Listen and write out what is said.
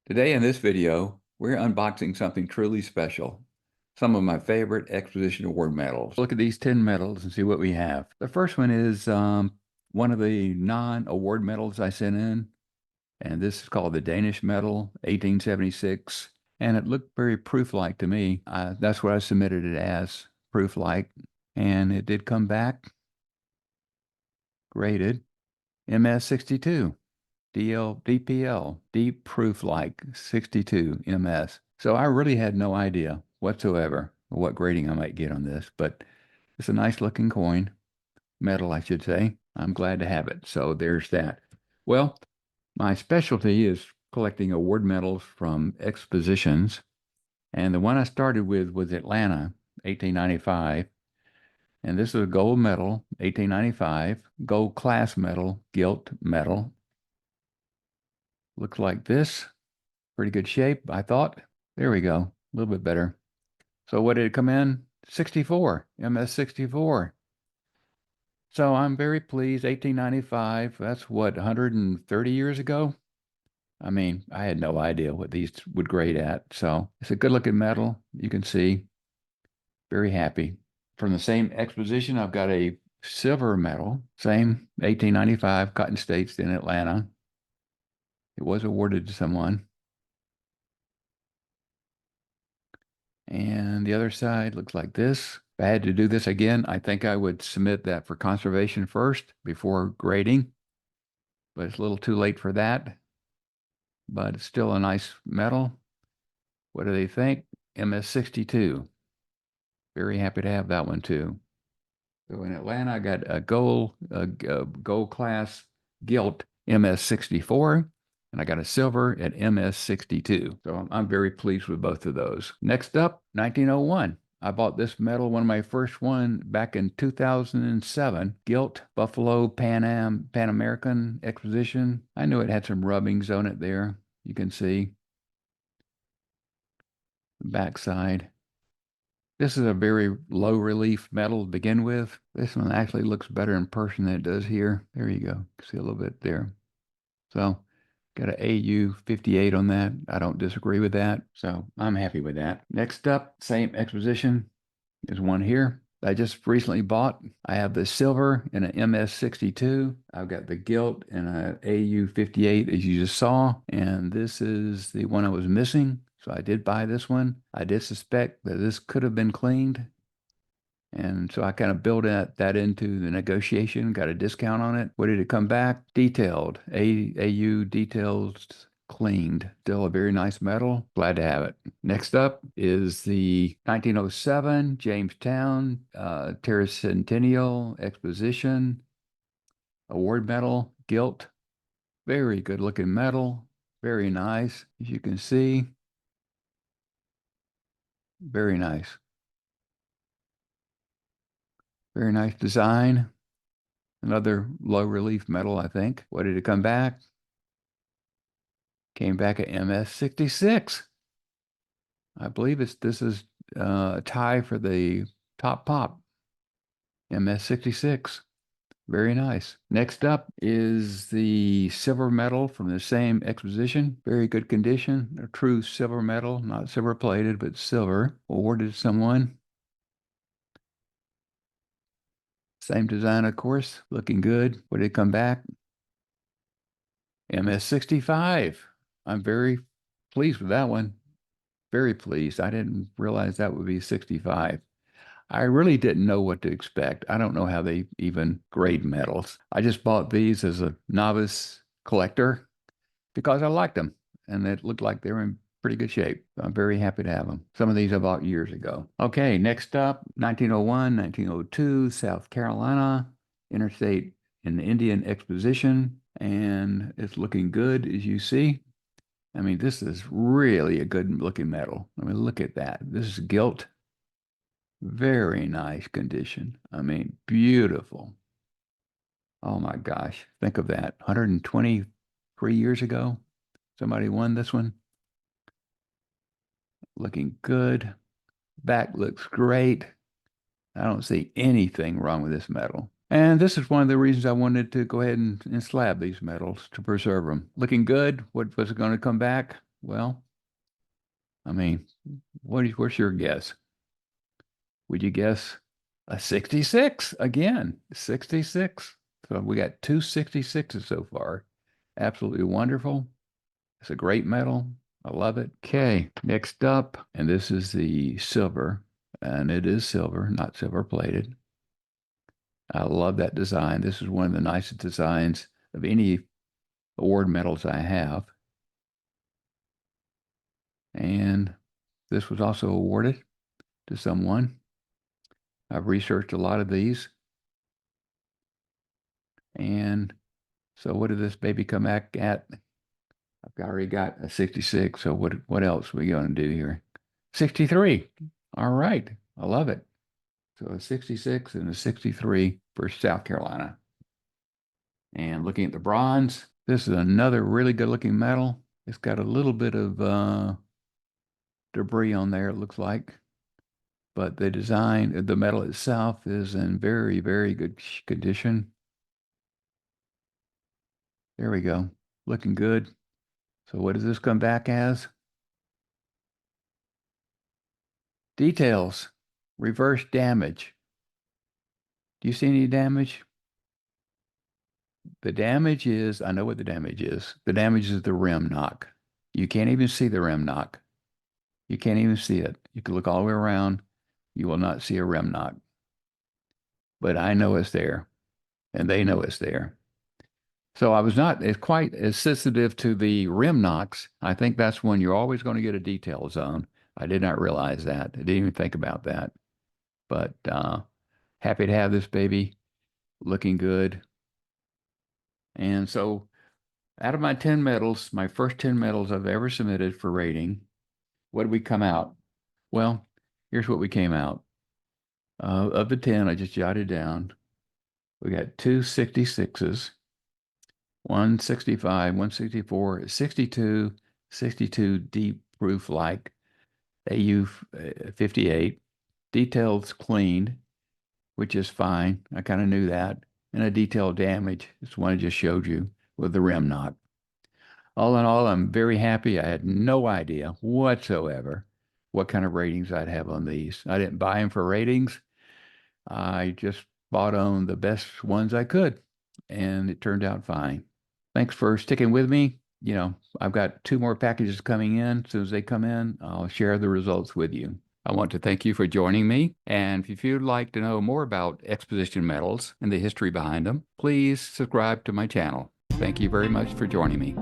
Today in this video, we're unboxing something truly special. Some of my favorite Exposition Award medals. Look at these 10 medals and see what we have. The first one is one of the non-award medals I sent in, and this is called the Danish medal, 1876, and it looked very proof-like to me. That's what I submitted it as, proof-like, and it did come back graded MS62. DPL, deep proof like 62 MS. So I really had no idea whatsoever what grading I might get on this, but it's a nice looking coin, metal, I should say. I'm glad to have it. So there's that. Well, my specialty is collecting award medals from expositions. And the one I started with was Atlanta, 1895. And this is a gold medal, 1895, gold class medal, gilt medal. Looks like this. Pretty good shape, I thought. There we go. A little bit better. So what did it come in? 64, MS64. So I'm very pleased. 1895, that's what, 130 years ago? I mean, I had no idea what these would grade at. So it's a good looking medal. You can see. Very happy. From the same exposition, I've got a silver medal. Same 1895, Cotton States in Atlanta. It was awarded to someone. And the other side looks like this. If I had to do this again, I think I would submit that for conservation first before grading, but it's a little too late for that. But it's still a nice medal. What do they think? MS62. Very happy to have that one too. So in Atlanta, I got a gold class gilt MS64. And I got a silver at MS62. So I'm very pleased with both of those. Next up, 1901. I bought this medal, one of my first one, back in 2007. Gilt Buffalo Pan American Exposition. I knew it had some rubbings on it there. You can see the backside. This is a very low relief medal to begin with. This one actually looks better in person than it does here. There you go. See a little bit there. So got an AU 58 on that. I don't disagree with that. So I'm happy with that. Next up, same exposition. There's one here I just recently bought. I have the silver in an MS62. I've got the gilt in an AU 58, as you just saw. And this is the one I was missing. So I did buy this one. I did suspect that this could have been cleaned. And so I kind of built that into the negotiation, got a discount on it. What did it come back? Detailed, AU details cleaned. Still a very nice medal. Glad to have it. Next up is the 1907 Jamestown Terracentennial Exposition Award Medal, gilt. Very good looking medal. Very nice, as you can see. Very nice. Very nice design. Another low relief medal, I think. What did it come back? Came back at MS66. I believe this is a tie for the top pop. MS66. Very nice. Next up is the silver medal from the same exposition. Very good condition. A true silver medal, not silver plated, but silver. Awarded to someone. Same design, of course, looking good. What did it come back? MS65. I'm very pleased with that one. Very pleased. I didn't realize that would be 65. I really didn't know what to expect. I don't know how they even grade medals. I just bought these as a novice collector because I liked them and it looked like they were in pretty good shape. I'm very happy to have them. Some of these I bought years ago. Okay, next up, 1901, 1902, South Carolina, Interstate and Indian Exposition, and it's looking good, as you see. I mean, this is really a good looking medal. I mean, look at that. This is gilt. Very nice condition. I mean, beautiful. Oh my gosh, think of that. 123 years ago, somebody won this one. Looking good. Back looks great. I don't see anything wrong with this medal. And this is one of the reasons I wanted to go ahead and slab these medals to preserve them. Looking good. What was it going to come back? Well, I mean, what's your guess? Would you guess a 66 again? 66. So we got two 66s so far. Absolutely wonderful. It's a great metal. I love it. Okay, next up, and this is the silver, and it is silver, not silver plated. I love that design. This is one of the nicest designs of any award medals I have. And this was also awarded to someone. I've researched a lot of these. And so what did this baby come back at? I've already got a 66. So what else are we going to do here? 63. All right. I love it. So a 66 and a 63 for South Carolina. And looking at the bronze, this is another really good looking medal. It's got a little bit of debris on there, it looks like. But the design, the metal itself is in very, very good condition. There we go. Looking good. So what does this come back as? Details. Reverse damage. Do you see any damage? The damage is, I know what the damage is. The damage is the rim knock. You can't even see the rim knock. You can't even see it. You can look all the way around. You will not see a rim knock. But I know it's there, and they know it's there. So I was not as quite as sensitive to the rim knocks. I think that's when you're always going to get a detail zone. I did not realize that. I didn't even think about that. But happy to have this baby, looking good. And so out of my 10 medals, my first 10 medals I've ever submitted for rating, what did we come out? Well, here's what we came out. Of the 10, I just jotted down. We got two 66s, 165, 164, 62, 62 deep proof like AU 58. Details cleaned, which is fine. I kind of knew that. And a detailed damage. It's one I just showed you with the rim knot. All in all, I'm very happy. I had no idea whatsoever what kind of ratings I'd have on these. I didn't buy them for ratings. I just bought on the best ones I could, and it turned out fine. Thanks for sticking with me. I've got two more packages coming in. As soon as they come in, I'll share the results with you. I want to thank you for joining me. And if you'd like to know more about Exposition medals and the history behind them, please subscribe to my channel. Thank you very much for joining me.